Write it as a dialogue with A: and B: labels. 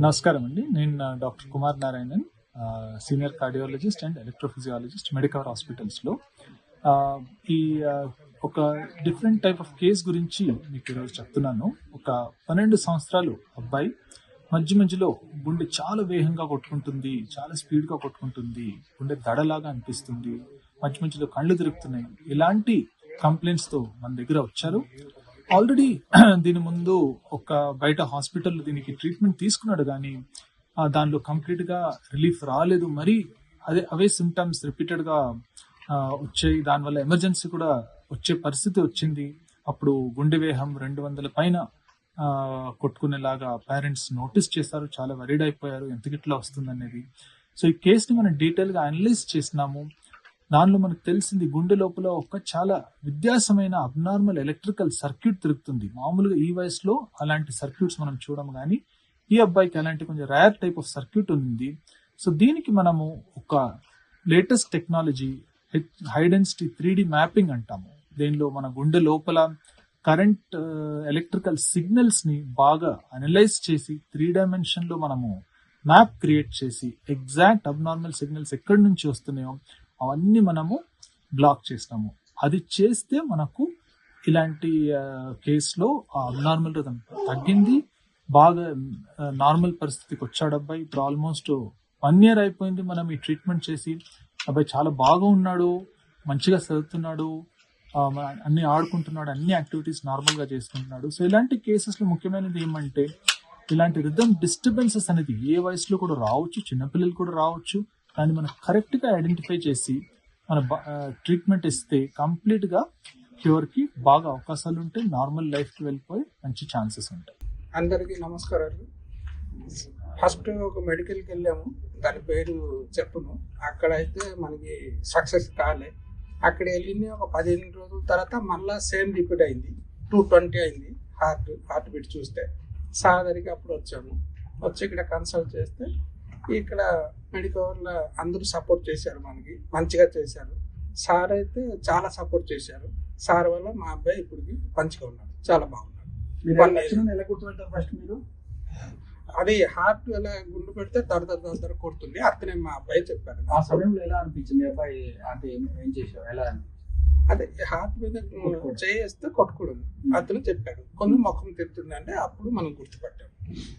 A: నమస్కారం అండి. నేను doctor Kumar Narayanan, senior cardiologist and electrophysiologist Medicover హాస్పిటల్స్లో. ఈ ఒక డిఫరెంట్ టైప్ ఆఫ్ కేస్ గురించి మీకు ఈరోజు చెప్తున్నాను. ఒక 12 సంవత్సరాలు అబ్బాయి, మధ్యలో గుండె చాలా వేగంగా కొట్టుకుంటుంది, చాలా స్పీడ్గా కొట్టుకుంటుంది, గుండె దడలాగా అనిపిస్తుంది, మధ్యలో కళ్ళు తిరుగుతున్నాయి. ఇలాంటి కంప్లైంట్స్తో మన దగ్గర వచ్చారు. ఆల్రెడీ దీని ముందు ఒక బయట హాస్పిటల్లో దీనికి ట్రీట్మెంట్ తీసుకున్నాడు, కానీ దానిలో కంప్లీట్గా రిలీఫ్ రాలేదు. మరి అవే సిమ్టమ్స్ రిపీటెడ్గా వచ్చాయి. దానివల్ల ఎమర్జెన్సీ కూడా వచ్చే పరిస్థితి వచ్చింది. అప్పుడు గుండె వేగం 200 పైన కొట్టుకునేలాగా పేరెంట్స్ నోటీస్ చేశారు. చాలా వరీడ్ అయిపోయారు, ఎంతకి ఇట్లా వస్తుందనేది. సో ఈ కేసుని మనం డీటెయిల్గా అనలైజ్ చేసినాము. దానిలో మనకు తెలిసింది, గుండె లోపల ఒక చాలా వ్యత్యాసమైన అబ్నార్మల్ ఎలక్ట్రికల్ సర్క్యూట్ తిరుగుతుంది. మామూలుగా ఈ వయసులో అలాంటి సర్క్యూట్స్ మనం చూడము, కానీ ఈ అబ్బాయికి అలాంటి కొంచెం రేర్ టైప్ ఆఫ్ సర్క్యూట్ ఉంది. సో దీనికి మనము ఒక latest technology, high density 3D mapping అంటాము. దీనిలో మన గుండె లోపల కరెంట్ ఎలక్ట్రికల్ సిగ్నల్స్ ని బాగా అనలైజ్ చేసి 3 డైమెన్షన్లో మనము మ్యాప్ క్రియేట్ చేసి ఎగ్జాక్ట్ అబ్నార్మల్ సిగ్నల్స్ ఎక్కడి నుంచి వస్తున్నాయో అవన్నీ మనము బ్లాక్ చేస్తాము. అది చేస్తే మనకు ఇలాంటి కేసులో ఆ అబ్నార్మల్ రిథమ్ తగ్గింది, బాగా నార్మల్ పరిస్థితికి వచ్చాడు అబ్బాయి. ఇప్పుడు ఆల్మోస్ట్ 1 year అయిపోయింది మనం ఈ ట్రీట్మెంట్ చేసి. అబ్బాయి చాలా బాగా ఉన్నాడు, మంచిగా చదువుతున్నాడు, అన్ని ఆడుకుంటున్నాడు, అన్ని యాక్టివిటీస్ నార్మల్గా చేసుకుంటున్నాడు. సో ఇలాంటి కేసెస్లో ముఖ్యమైనది ఏమంటే, ఇలాంటి రిథమ్ డిస్టర్బెన్సెస్ అనేది ఏ వయసులో కూడా రావచ్చు, చిన్నపిల్లలు కూడా రావచ్చు. దాన్ని మనం కరెక్ట్గా ఐడెంటిఫై చేసి మన ట్రీట్మెంట్ ఇస్తే కంప్లీట్గా క్యూర్కి బాగా అవకాశాలు ఉంటాయి, నార్మల్ లైఫ్కి వెళ్ళిపోయి మంచి ఛాన్సెస్ ఉంటాయి.
B: అందరికీ నమస్కారాలు. ఫస్ట్ ఒక మెడికల్కి వెళ్ళాము, దాని పేరు చెప్పును. అక్కడైతే మనకి సక్సెస్ కాలే. అక్కడ వెళ్ళింది ఒక 15 రోజుల తర్వాత మళ్ళీ సేమ్ రిపీట్ అయింది. 220 అయింది హార్ట్ బీట్ చూస్తే. సాదరికి అప్పుడు వచ్చి ఇక్కడ కన్సల్ట్ చేస్తే, ఇక్కడ మెడికవర్లో అందరూ సపోర్ట్ చేశారు, మనకి మంచిగా చేశారు. సార్ అయితే చాలా సపోర్ట్ చేశారు. సార్ వల్ల మా అబ్బాయి ఇప్పటికి మంచిగా ఉన్నాడు, చాలా బాగున్నాడు.
C: ఎలా గుర్తుపెట్టారు ఫస్ట్ మీరు?
B: అది హార్ట్ ఎలా గుండు పెడితే దర కొడుతుంది, అతనే మా అబ్బాయి చెప్పారు.
C: ఆ సమయంలో ఎలా అనిపించింది మీ అబ్బాయి? అంటే ఏం చేశారు, ఎలా అనిపించింది?
B: అదే హార్ట్ మీద చేస్తే కొట్టుకోవడం అతను చెప్పాడు. కొంచెం ముఖం తిరుగుతుంది అంటే అప్పుడు మనం గుర్తుపట్టాం.